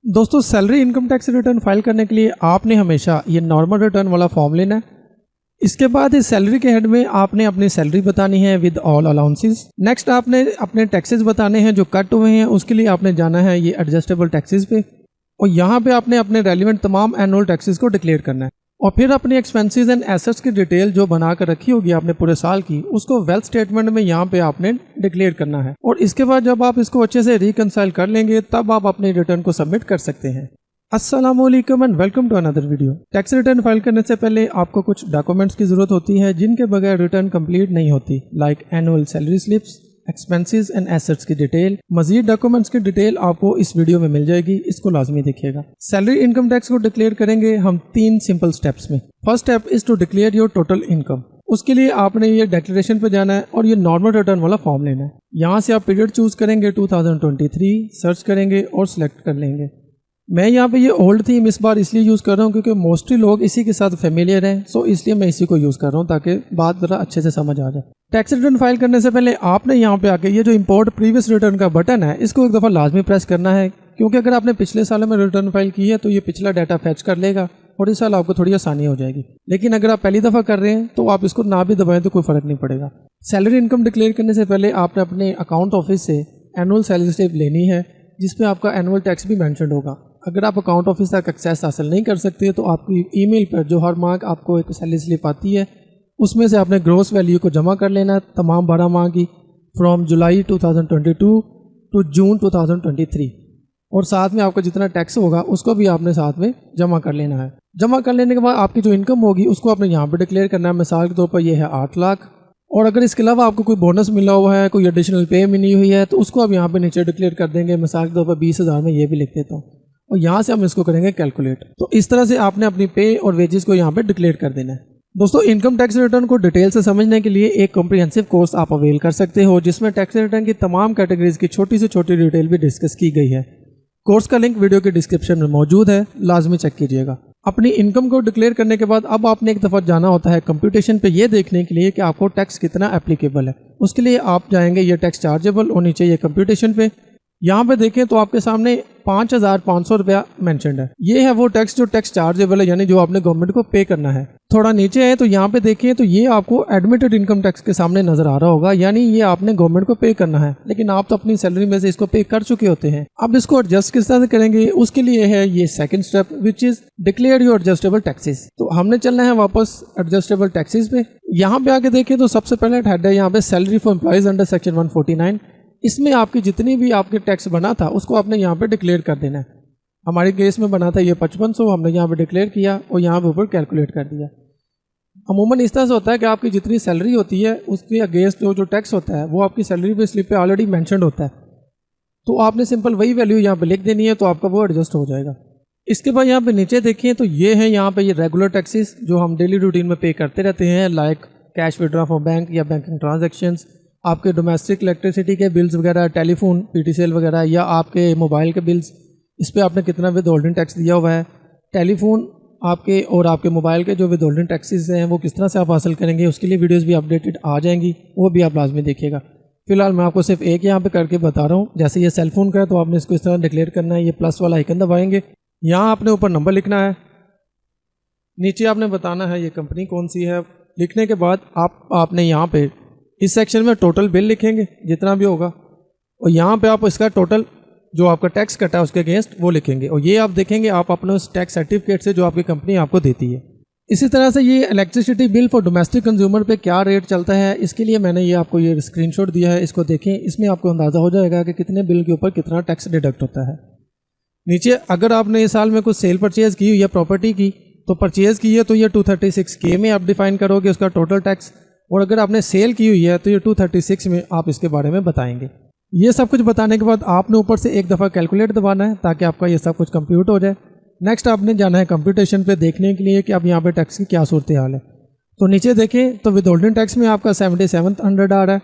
दोस्तों salary income tax return file करने के लिए आपने हमेशा ये नॉर्मल रिटर्न वाला फॉर्म लेना है। इसके बाद इस सैलरी के हेड में आपने अपनी सैलरी बतानी है विद ऑल अलाउंसेस। नेक्स्ट आपने अपने टैक्सेस बताने हैं जो कट हुए हैं, उसके लिए आपने जाना है ये एडजस्टेबल टैक्सेस पे और यहाँ पे आपने अपने रेलिवेंट तमाम एनुअल टैक्सेस को डिक्लेयर करना है और फिर अपनी एक्सपेंसेस एंड एसेट्स की डिटेल जो बना कर रखी होगी आपने पूरे साल की, उसको वेल्थ स्टेटमेंट में यहाँ पे आपने डिक्लेयर करना है। और इसके बाद जब आप इसको अच्छे से रिकंसाइल कर लेंगे तब आप अपने रिटर्न को सबमिट कर सकते हैं। अस्सलामुअलैकुम and welcome to another video. Tax return file करने से पहले आपको कुछ डॉक्यूमेंट्स की जरूरत होती है जिनके बगैर रिटर्न कंप्लीट नहीं होती, like annual salary slips, expenses and assets की डिटेल। मजीद डॉक्यूमेंट्स की डिटेल आपको इस वीडियो में मिल जाएगी, इसको लाजमी देखिएगा। सैलरी इनकम टैक्स को डिक्लेयर करेंगे हम 3 सिंपल स्टेप्स में। First step is to declare your total income. उसके लिए आपने ये डिक्लेरेशन पे जाना है और ये नॉर्मल रिटर्न वाला फॉर्म लेना है। यहाँ से आप पीरियड चूज करेंगे 2023, सर्च करेंगे और सिलेक्ट कर लेंगे। मैं यहाँ पे ये ओल्ड थीम इस बार इसलिए यूज़ कर रहा हूँ क्योंकि मोस्टली लोग इसी के साथ फेमिलियर हैं, सो इसलिए मैं इसी को यूज़ कर रहा हूँ ताकि बात ज़रा अच्छे से समझ आ जाए। टैक्स रिटर्न फाइल करने से पहले आपने यहाँ पे आके ये जो इंपोर्ट प्रीवियस रिटर्न का बटन है इसको एक दफ़ा लाजमी प्रेस करना है, क्योंकि अगर आपने पिछले साल में रिटर्न फाइल की है तो ये पिछला डाटा फैच कर लेगा और इस साल आपको थोड़ी आसानी हो जाएगी। लेकिन अगर आप पहली दफ़ा कर रहे हैं तो आप इसको ना भी दबाएं तो कोई फ़र्क नहीं पड़ेगा। सैलरी इनकम डिक्लेयर करने से पहले आपने अपने अकाउंट ऑफिस से एनुअल सैलरी स्लिप लेनी है जिसमें आपका एनुअल टैक्स भी मैंशन होगा। अगर आप अकाउंट ऑफिस तक एक्सेस हासिल नहीं कर सकते तो आपकी ईमेल पर जो हर माह आपको एक सैलरी स्लिप आती है उसमें से आपने ग्रॉस वैल्यू को जमा कर लेना है तमाम 12 माह की, फ्रॉम जुलाई 2022 टू जून 2023, और साथ में आपका जितना टैक्स होगा उसको भी आपने साथ में जमा कर लेना है। जमा कर लेने के बाद आपकी जो इनकम होगी उसको आपने यहाँ पर डिक्लेयर करना है। मिसाल के तौर पर यह है 8 लाख, और अगर इसके अलावा आपको कोई बोनस मिला हुआ है, कोई एडिशनल पे मिली हुई है तो उसको आप यहाँ पे नीचे डिक्लेयर कर देंगे। मिसाल के तौर पर 20,000 में ये भी लिख देता हूँ और यहाँ से हम इसको करेंगे कैलकुलेट। तो इस तरह से आपने अपनी पे और वेजेस को यहाँ पे डिक्लेयर कर देना है। दोस्तों इनकम टैक्स रिटर्न को डिटेल से समझने के लिए एक कॉम्प्रिहेंसिव कोर्स आप अवेल कर सकते हो जिसमें टैक्स रिटर्न की तमाम कैटेगरीज की छोटी से छोटी डिटेल भी डिस्कस की गई है। कोर्स का लिंक वीडियो के डिस्क्रिप्शन में मौजूद है, लाजमी चेक कीजिएगा। अपनी इनकम को डिक्लेयर करने के बाद अब आपने एक दफ़ा जाना होता है कंप्यूटेशन पे ये देखने के लिए कि आपको टैक्स कितना एप्लीकेबल है। उसके लिए आप जाएंगे ये टैक्स चार्जेबल और नीचे ये कंप्यूटेशन पे। यहाँ पे देखें तो आपके सामने 5,500 रुपया मैंशनड है। ये है वो टैक्स जो टैक्स चार्जेबल है, यानी जो आपने गवर्नमेंट को पे करना है। थोड़ा नीचे है तो यहाँ पे देखें तो ये आपको एडमिटेड इनकम टैक्स के सामने नजर आ रहा होगा, यानी ये आपने गवर्नमेंट को पे करना है, लेकिन आप तो अपनी सैलरी में से इसको पे कर चुके होते हैं। अब इसको एडजस्ट किस तरह से करेंगे उसके लिए है ये second step, which is declare your adjustable taxes. तो हमने चलना है वापस एडजस्टेबल टैक्सेस पे। यहाँ पे आके देखें तो सबसे पहले हेड है यहाँ पे salary for employees under section 149। इसमें आपकी जितनी भी आपके टैक्स बना था उसको आपने यहाँ पे डिक्लेयर कर देना है। हमारे केस में बना था ये 5500, हमने यहाँ पे डिक्लेयर किया और यहाँ पे ऊपर कैलकुलेट कर दिया। अमूमन इस तरह से होता है कि आपकी जितनी सैलरी होती है उसके अगेंस्ट जो टैक्स होता है वो आपकी सैलरी पे स्लिप पे ऑलरेडी मेंशन्ड होता है, तो आपने सिंपल वही वैल्यू यहाँ पे लिख देनी है तो आपका वो एडजस्ट हो जाएगा। इसके बाद यहाँ पे नीचे देखिए तो ये है यहाँ पे ये रेगुलर टैक्सेस जो हम डेली रूटीन में पे करते रहते हैं, like cash withdraw from bank या बैंकिंग ट्रांजेक्शन्स, आपके डोमेस्टिक इलेक्ट्रिसिटी के बिल्स वगैरह, टेलीफोन पीटीसीएल वगैरह, या आपके मोबाइल के बिल्स, इस पर आपने कितना विद होल्डिंग टैक्स दिया हुआ है। टेलीफोन आपके और आपके मोबाइल के जो विद होल्डिंग टैक्सेस हैं वो किस तरह से आप हासिल करेंगे उसके लिए वीडियोस भी अपडेटेड आ जाएंगी, वो भी आप लाजमी देखिएगा। फिलहाल मैं आपको सिर्फ एक यहाँ पे करके बता रहा हूँ। जैसे ये सेलफोन का है तो आपने इसको इस तरह डिक्लेयर करना है। ये प्लस वाला आइकन दबाएंगे, यहाँ आपने ऊपर नंबर लिखना है, नीचे आपने बताना है ये कंपनी कौन सी है। लिखने के बाद आपने यहाँ पे इस सेक्शन में टोटल बिल लिखेंगे जितना भी होगा, और यहाँ पे आप इसका टोटल जो आपका टैक्स कटा है उसके अगेंस्ट वो लिखेंगे, और ये आप देखेंगे आप अपने उस टैक्स सर्टिफिकेट से जो आपकी कंपनी आपको देती है। इसी तरह से ये electricity bill for domestic consumer पे क्या रेट चलता है इसके लिए मैंने ये आपको ये स्क्रीनशॉट दिया है, इसको देखें। इसमें आपको अंदाज़ा हो जाएगा कि कितने बिल के ऊपर कितना टैक्स डिडक्ट होता है। नीचे अगर आपने इस साल में कुछ सेल परचेज की हुई है प्रॉपर्टी की, तो परचेज की है तो ये 236K में आप डिफाइन करोगे उसका टोटल टैक्स, और अगर आपने सेल की हुई है तो ये 236 में आप इसके बारे में बताएंगे। ये सब कुछ बताने के बाद आपने ऊपर से एक दफ़ा कैलकुलेट दबाना है ताकि आपका ये सब कुछ कंप्यूट हो जाए। नेक्स्ट आपने जाना है कंप्यूटेशन पे देखने के लिए कि आप यहाँ पे टैक्स की क्या सूरत हाल है। तो नीचे देखें तो विद होल्डिंग टैक्स में आपका 7700 आ रहा है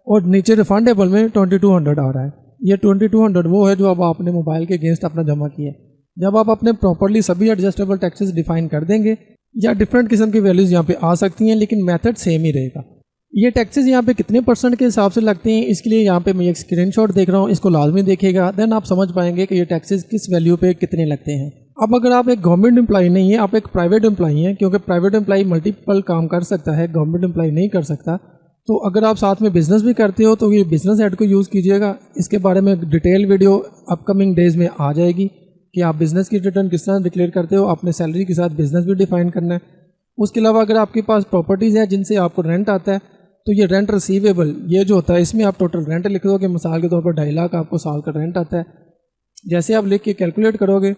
और नीचे रिफंडेबल में 2200 आ रहा है। ये 2200 वो है जो अब आपने मोबाइल के अगेंस्ट अपना जमा किया है। जब आप अपने प्रॉपरली सभी एडजस्टेबल टैक्सेस डिफाइन कर देंगे या डिफरेंट किस्म की वैल्यूज़ यहाँ पे आ सकती हैं, लेकिन मेथड सेम ही रहेगा। ये टैक्सेस यहाँ पे कितने परसेंट के हिसाब से लगते हैं, इसके लिए यहाँ पे मैं एक स्क्रीनशॉट देख रहा हूँ, इसको लाजमी देखिएगा, देन आप समझ पाएंगे कि ये टैक्सेस किस वैल्यू पे कितने लगते हैं। अब अगर आप एक गवर्नमेंट एम्प्लॉई नहीं है, आप एक प्राइवेट एम्प्लॉई हैं, क्योंकि प्राइवेट एम्प्लॉई मल्टीपल काम कर सकता है, गवर्नमेंट एम्प्लॉई नहीं कर सकता, तो अगर आप साथ में बिजनेस भी करते हो तो ये बिजनेस हेड को यूज़ कीजिएगा। इसके बारे में डिटेल वीडियो अपकमिंग डेज में आ जाएगी कि आप बिज़नेस की रिटर्न किस तरह डिक्लेयर करते हो, अपने सैलरी के साथ बिज़नेस भी डिफाइन करना है। उसके अलावा अगर आपके पास प्रॉपर्टीज़ है जिनसे आपको रेंट आता है, तो ये रेंट रिसीवेबल ये जो होता है, इसमें आप टोटल रेंट लिख दोगे, मिसाल के तौर पर 2.5 लाख आपको साल का रेंट आता है। जैसे आप लिख के कैलकुलेट करोगे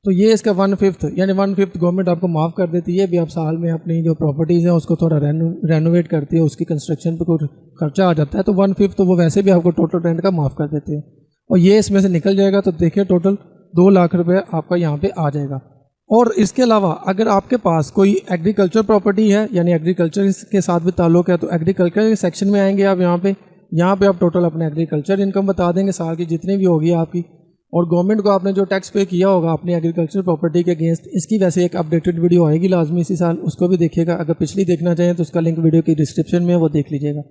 तो ये इसका 1/5 यानी 1/5 गवर्नमेंट आपको माफ़ कर देती है। भी आप साल में अपनी जो प्रॉपर्टीज़ हैं उसको थोड़ा रेनोवेट करती है, उसकी कंस्ट्रक्शन पे कुछ खर्चा आ जाता है, तो 1/5 तो वो वैसे भी आपको टोटल रेंट का माफ़ कर देते हैं, और ये इसमें से निकल जाएगा। तो देखिए टोटल 2 लाख रुपये आपका यहाँ पे आ जाएगा। और इसके अलावा अगर आपके पास कोई एग्रीकल्चर प्रॉपर्टी है, यानी एग्रीकल्चर के साथ भी ताल्लुक़ है, तो एग्रीकल्चर के सेक्शन में आएंगे आप यहाँ पे आप टोटल अपने एग्रीकल्चर इनकम बता देंगे साल की जितनी भी होगी आपकी, और गवर्नमेंट को आपने जो टैक्स पे किया होगा अपनी एग्रीकल्चर प्रॉपर्टी के अगेंस्ट, इसकी वैसे एक अपडेटेड वीडियो आएगी लाजमी इसी साल, उसको भी देखिएगा। अगर पिछली देखना चाहें तो उसका लिंक वीडियो की डिस्क्रिप्शन में है, वो देख लीजिएगा।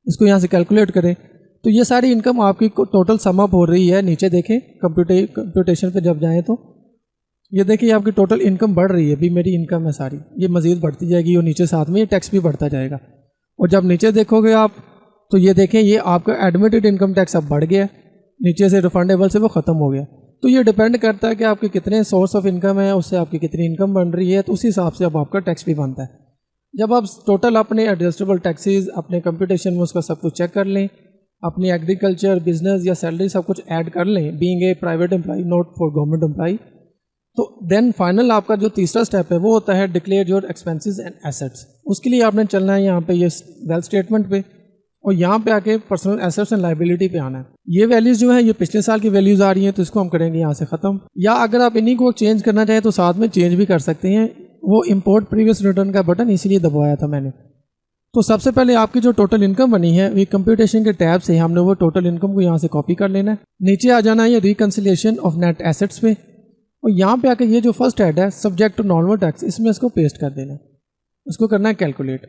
इसको यहाँ से कैलकुलेट करें तो ये सारी इनकम आपकी टोटल सम अप हो रही है। नीचे देखें कंप्यूटेशन पे जब जाएँ तो ये देखिए आपकी टोटल इनकम बढ़ रही है। भी मेरी इनकम है सारी, ये मज़ीद बढ़ती जाएगी, और नीचे साथ में ये टैक्स भी बढ़ता जाएगा। और जब नीचे देखोगे आप तो ये देखें ये आपका एडमिटेड इनकम टैक्स अब बढ़ गया, नीचे से रिफंडेबल से वो ख़त्म हो गया। तो ये डिपेंड करता है कि आपके कितने सोर्स ऑफ इनकम है, उससे आपकी कितनी इनकम बन रही है, तो उसी हिसाब से अब आपका टैक्स भी बनता है। जब आप टोटल अपने एडजस्टेबल टैक्सेस अपने कंप्यूटेशन में उसका सब कुछ चेक कर लें, अपनी एग्रीकल्चर बिजनेस या सैलरी सब कुछ ऐड कर लें, being a private employ not for government employ, तो देन फाइनल आपका जो तीसरा स्टेप है वो होता है declare your expenses and assets. उसके लिए आपने चलना है यहाँ पे ये वेल्थ स्टेटमेंट पे, और यहाँ पे आके पर्सनल एसेट्स एंड लाइबिलिटी पे आना है। ये वैल्यूज़ जो है ये पिछले साल की वैल्यूज़ आ रही हैं, तो इसको हम करेंगे यहाँ से ख़त्म। या अगर आप इन्हीं को चेंज करना चाहें तो साथ में चेंज भी कर सकते हैं। वो इंपोर्ट प्रीवियस रिटर्न का बटन इसीलिए दबाया था मैंने। तो सबसे पहले आपकी जो टोटल इनकम बनी है ये कंप्यूटेशन के टैब से हमने वो टोटल इनकम को यहाँ से कॉपी कर लेना है। नीचे आ जाना है ये रिकन्सिलिएशन ऑफ नेट एसेट्स पे, और यहाँ पे आके ये जो फर्स्ट हेड है सब्जेक्ट टू नॉर्मल टैक्स, इसमें इसको पेस्ट कर देना है, उसको करना है कैलकुलेट।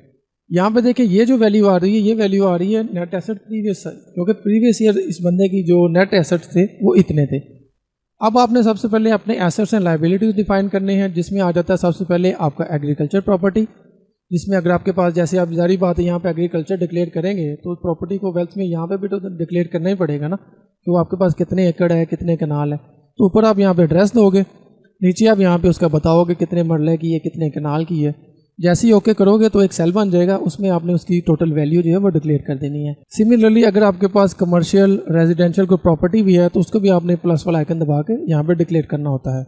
यहाँ पे देखिए ये जो वैल्यू आ रही है ये वैल्यू आ रही है नेट एसेट प्रीवियस, क्योंकि प्रीवियस ईयर इस बंदे की जो नेट एसेट्स थे वो इतने थे। अब आपने सबसे पहले अपने एसेट्स एंड लाइबिलिटीज डिफाइन करने हैं, जिसमें आ जाता है सबसे पहले आपका एग्रीकल्चर प्रॉपर्टी, जिसमें अगर आपके पास जैसे आप जारी बात है यहाँ पे एग्रीकल्चर डिक्लेयर करेंगे तो प्रॉपर्टी को वेल्थ में यहाँ पे भी तो डिक्लेयर करना ही पड़ेगा ना, कि वो आपके पास कितने एकड़ है कितने कनाल है। तो ऊपर आप यहाँ पे एड्रेस दोगे, नीचे आप यहाँ पे उसका बताओगे कितने मरले की है कितने कनाल की है। जैसे ही ओके करोगे तो एक सेल बन जाएगा, उसमें आपने उसकी टोटल वैल्यू जो है वो डिक्लेयर कर देनी है। सिमिलरली अगर आपके पास कमर्शियल रेजिडेंशियल कोई प्रॉपर्टी भी है तो उसको भी आपने प्लस वाला आइकन दबा के यहाँ पे डिक्लेयर करना होता है।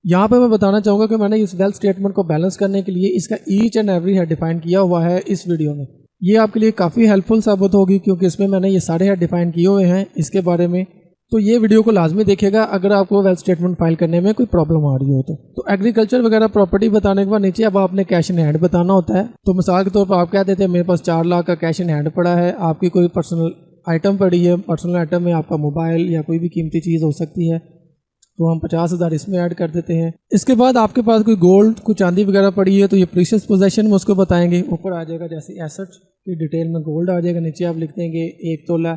यहाँ पे मैं बताना चाहूँगा कि मैंने इस वेल्थ स्टेटमेंट को बैलेंस करने के लिए इसका each and every head define किया हुआ है इस वीडियो में। ये आपके लिए काफ़ी हेल्पफुल साबित होगी, क्योंकि इसमें मैंने ये सारे हेड डिफाइन किए हुए हैं इसके बारे में। तो ये वीडियो को लाजमी देखिएगा अगर आपको वेल्थ स्टेटमेंट फाइल करने में कोई प्रॉब्लम आ रही हो तो एग्रीकल्चर वगैरह प्रॉपर्टी बताने के बाद नीचे अब आपने कैश इन हैंड बताना होता है। तो मिसाल के तौर पर आप कह देते हैं मेरे पास 4 लाख का कैश इन हैंड पड़ा है, आपकी कोई पर्सनल आइटम पड़ी है, पर्सनल आइटम में आपका मोबाइल या कोई भी कीमती चीज़ हो सकती है, तो हम 50,000 इसमें ऐड कर देते हैं। इसके बाद आपके पास कोई गोल्ड कोई चांदी वगैरह पड़ी है तो ये प्रीशियस पोजेशन में उसको बताएंगे। ऊपर आ जाएगा जैसे एसेट्स की डिटेल में गोल्ड आ जाएगा, नीचे आप लिख देंगे 1 तोला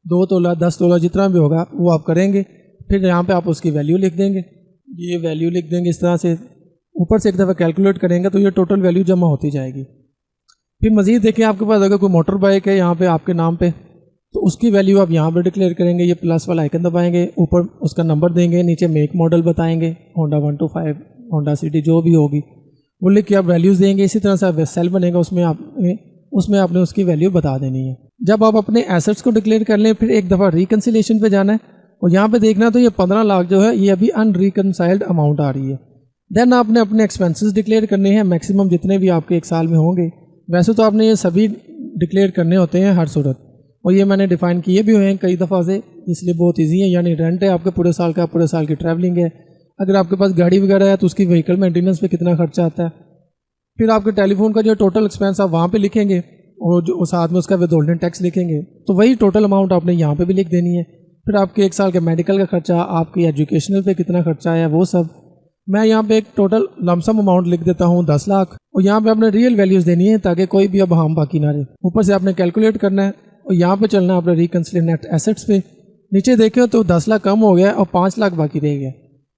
2 तोला 10 तोला जितना भी होगा वो आप करेंगे। फिर यहाँ पे आप उसकी वैल्यू लिख देंगे, ये वैल्यू लिख देंगे इस तरह से। ऊपर से एक दफ़ा कैलकुलेट करेंगे तो ये टोटल वैल्यू जमा होती जाएगी। फिर मज़ीद देखें आपके पास अगर कोई मोटर बाइक है यहाँ पे आपके नाम पे तो उसकी वैल्यू आप यहाँ पे डिक्लेयर करेंगे, ये प्लस वाला आइकन दबाएंगे, ऊपर उसका नंबर देंगे, नीचे मेक मॉडल बताएंगे, होंडा 125 होंडा सिटी जो भी होगी वो लिख के आप वैल्यूज़ देंगे। इसी तरह से आप सेल बनेगा उसमें आपने उसकी वैल्यू बता देनी है। जब आप अपने एसेट्स को डिक्लेयर कर लें फिर एक दफ़ा रिकन्सिलिएशन पे जाना है और यहाँ पे देखना तो ये 15 लाख जो है ये अभी अनरिकनसाइल्ड अमाउंट आ रही है। देन आपने अपने एक्सपेंसेस डिक्लेयर करने हैं, मैक्सिमम जितने भी आपके एक साल में होंगे। वैसे तो आपने ये सभी डिक्लेयर करने होते हैं हर सूरत, और ये मैंने डिफ़ाइन किए भी हुए हैं कई दफ़ा से, इसलिए बहुत ईजी है। यानी रेंट है आपके पूरे साल का, पूरे साल की ट्रैवलिंग है, अगर आपके पास गाड़ी वगैरह है तो उसकी व्हीकल मेंटेनेंस पे कितना खर्चा आता है, फिर आपके टेलीफोन का जो टोटल एक्सपेंस आप वहाँ पे लिखेंगे और जो साथ में उसका विदहोल्डिंग टैक्स लिखेंगे, तो वही टोटल अमाउंट आपने यहाँ पे भी लिख देनी है। फिर आपके एक साल के मेडिकल का खर्चा, आपकी एजुकेशनल पे कितना खर्चा है वो सब, मैं यहाँ पे एक टोटल लमसम अमाउंट लिख देता हूँ 10 लाख, और यहाँ पे आपने रियल वैल्यूज देनी है ताकि कोई भी अब हम बाकी ना रहे। ऊपर से आपने कैलकुलेट करना है और यहाँ पे चलना है आपने रिकंसिलिएट नेट एसेट्स पे। नीचे देखें तो 10 लाख कम हो गया और 5 लाख बाकी रह गया।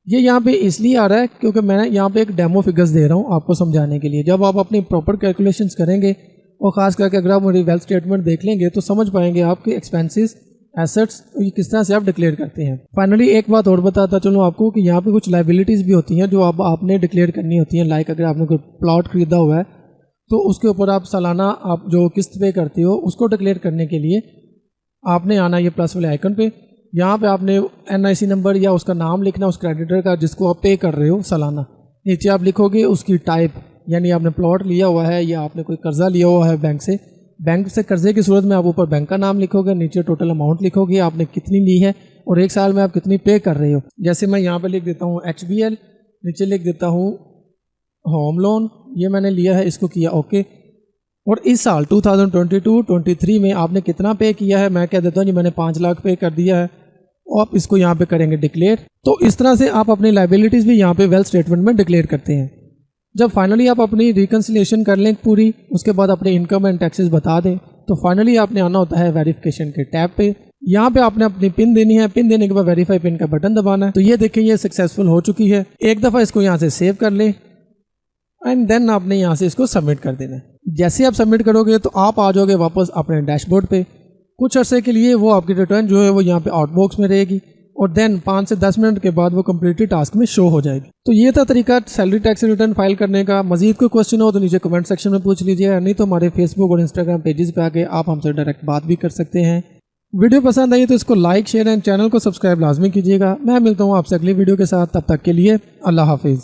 ये यहाँ पे इसलिए आ रहा है क्योंकि मैं यहाँ पे एक डेमो फिगर्स दे रहा हूँ आपको समझाने के लिए। जब आप अपनी प्रॉपर कैलकुलेशंस करेंगे और ख़ास करके अगर आप मेरी वेल्थ स्टेटमेंट देख लेंगे तो समझ पाएंगे आपके एक्सपेंसेस, एसेट्स ये किस तरह से आप डिक्लेयर करते हैं। फाइनली एक बात और बताता चलूँ आपको कि यहाँ पे कुछ लाइबिलिटीज़ भी होती हैं जो अब आपने डिक्लेयर करनी होती हैं। लाइक अगर आपने कोई प्लॉट खरीदा हुआ है तो उसके ऊपर आप सालाना आप जो किस्त पे करते हो उसको डिक्लेयर करने के लिए आपने आना ये प्लस वाले आइकन पे। यहाँ पे आपने NIC नंबर या उसका नाम लिखना उस क्रेडिटर का जिसको आप पे कर रहे हो सालाना। नीचे आप लिखोगे उसकी टाइप, यानी आपने प्लॉट लिया हुआ है या आपने कोई कर्जा लिया हुआ है बैंक से कर्जे की सूरत में आप ऊपर बैंक का नाम लिखोगे, नीचे टोटल अमाउंट लिखोगे आपने कितनी ली है और एक साल में आप कितनी पे कर रहे हो। जैसे मैं यहाँ पे लिख देता हूँ HBL, नीचे लिख देता हूँ होम लोन, ये मैंने लिया है, इसको किया ओके। और इस साल 2022-23 में आपने कितना पे किया है, मैं कह देता हूँ जी मैंने 5 लाख पे कर दिया है, और आप इसको यहाँ पे करेंगे डिक्लेयर। तो इस तरह से आप अपनी लाइबिलिटीज़ भी यहाँ पे वेल्थ स्टेटमेंट में डिक्लेयर करते हैं। जब फाइनली आप अपनी रिकंसिलिएशन कर लें पूरी, उसके बाद अपने इनकम एंड टैक्सेस बता दें, तो फाइनली आपने आना होता है वेरिफिकेशन के टैब पे। यहाँ पे आपने अपनी पिन देनी है, पिन देने के बाद वेरीफाई पिन का बटन दबाना है। तो ये देखें ये सक्सेसफुल हो चुकी है। एक दफ़ा इसको यहाँ से सेव कर लें एंड देन आपने यहाँ से इसको सबमिट कर देना है। जैसे आप सबमिट करोगे तो आप आ जाओगे वापस अपने डैशबोर्ड पे। कुछ अर्से के लिए वो आपकी रिटर्न जो है वो यहाँ पे आउटबॉक्स में रहेगी और देन 5 से 10 मिनट के बाद वो कम्प्लीटली टास्क में शो हो जाएगी। तो ये था तरीका सैलरी टैक्स रिटर्न फाइल करने का। मजीद कोई क्वेश्चन हो तो नीचे कमेंट सेक्शन में पूछ लीजिए, नहीं तो हमारे फेसबुक और इंस्टाग्राम पेजेस पे आके आप हमसे डायरेक्ट बात भी कर सकते हैं। वीडियो पसंद आई तो इसको लाइक शेयर एंड चैनल को सब्सक्राइब लाजमी कीजिएगा। मैं मिलता हूँ आपसे अगली वीडियो के साथ, तब तक के लिए अल्लाह हाफिज़।